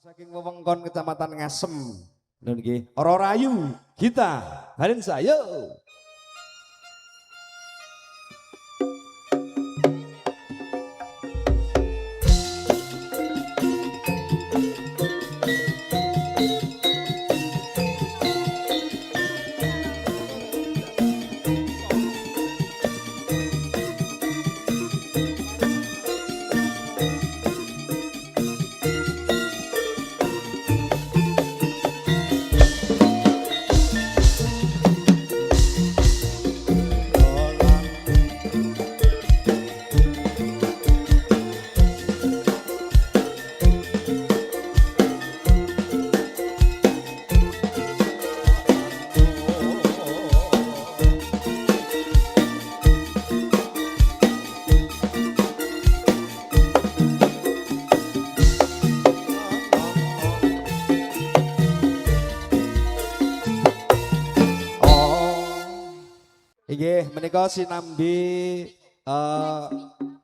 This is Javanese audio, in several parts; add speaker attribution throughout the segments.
Speaker 1: Saking wewengkon Kecamatan Ngasem. Nun nggih, Ora Rayu, Gita, Harinsa, yo. Inggih menika sinambi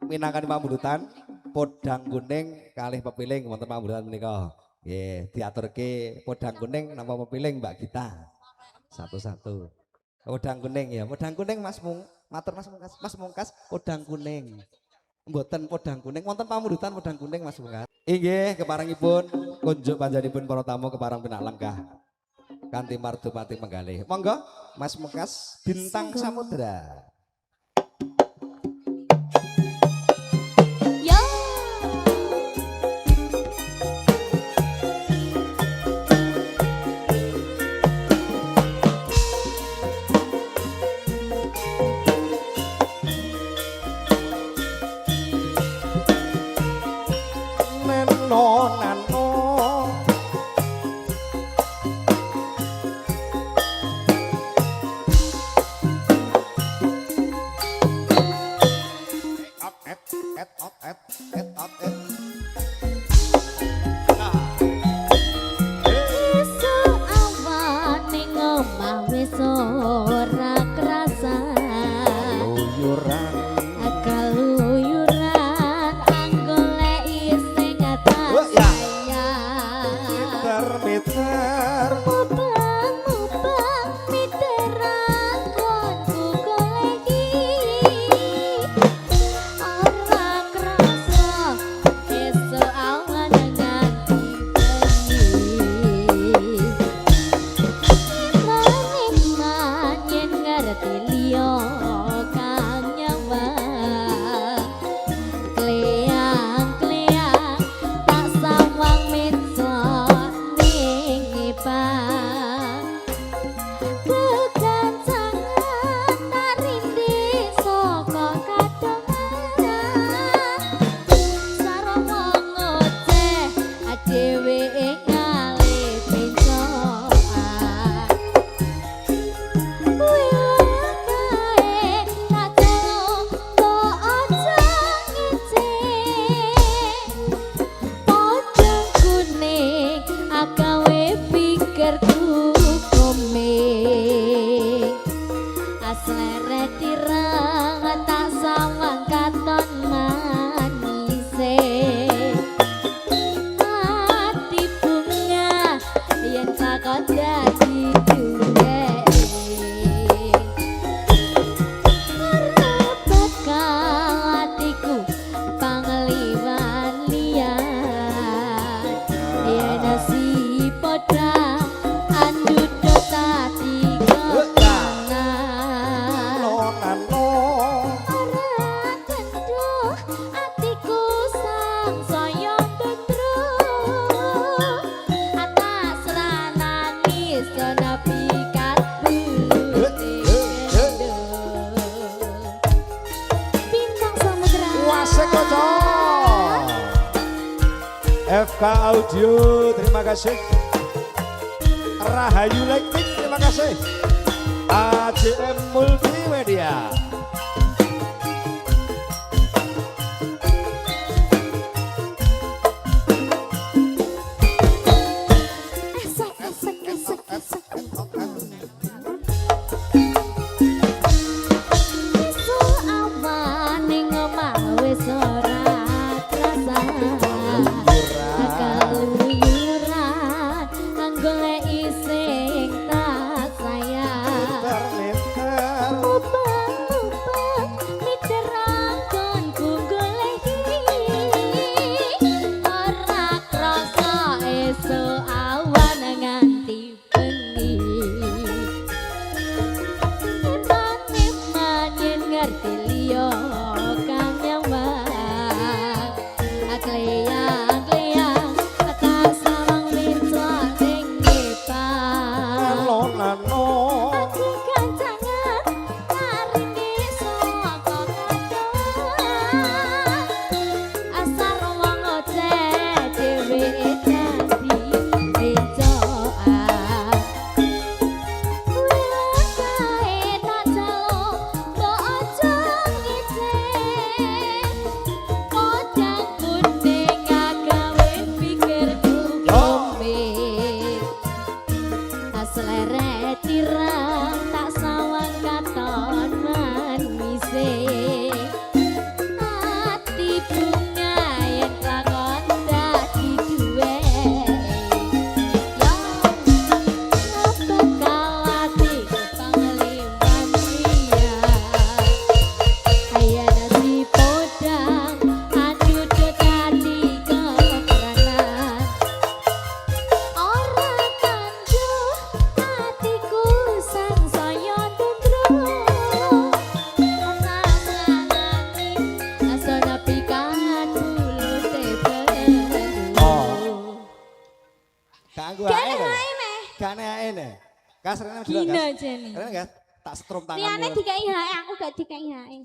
Speaker 1: minangkani pamundutan podang kuning kalih pepiling wonten pamundutan menika. Nggih, diaturke podang kuning napa pepiling Mbak Gita. Satu-satu. Podang kuning ya, podang kuning Mas matur Mas Mungkas podang kuning. Mboten podang kuning wonten pamundutan podang kuning Mas Mungkas. Inggih keparengipun kunjuk panjenenganipun para tamu kepareng pinak langkah. Kanthi mardhopati menggalih. Monggo Mas Mungkas Bintang Samudra.
Speaker 2: Yo.
Speaker 1: Neno nano
Speaker 2: Esuk awan ning omah wis ora krasa.
Speaker 1: luyuran
Speaker 2: Kaluyuran anggoleki sing sayang.
Speaker 1: meter
Speaker 2: Mubang miteran konku goleki. Ora krasa esuk awan nganti bengi. Maning manyen ngerti liya kang nyawang. Kleang-kleang tak sawang mitso ning ipang. Kekancangan tak rindih saka kadongan. Sarana ngoceh dhewe ngalih pincoan. Wilakae tak telo kok aja ngecek. Podang kuning agawe pikirku komeng. Asleret ireng tak sawang katon manise. Hati bunga yen takon dadi duweke. Arep bakal atiku pangliwan liyan. Yen si podang andudut tati kekangan.
Speaker 1: nano
Speaker 2: Ora kenduh atiku sangsaya tundruh. Atas lan nangis nepi kalbu. Bintang Samudra.
Speaker 1: Wasek Koco FK Audio terima kasih. Rahayu Lighting terima kasih. AJM Multimedia.
Speaker 2: Esek esek esek esek. Esuk awan ning omah wis ora krasa. Kaluyuran
Speaker 1: nganggo
Speaker 2: Gane
Speaker 1: ae.
Speaker 2: hae meh.
Speaker 1: Gane ae ne. Gas rene dulu
Speaker 2: Gina
Speaker 1: gas.
Speaker 2: jane.
Speaker 1: Rene gas tak strom tangan.
Speaker 2: Liane dikai hae aku gak dikai hae.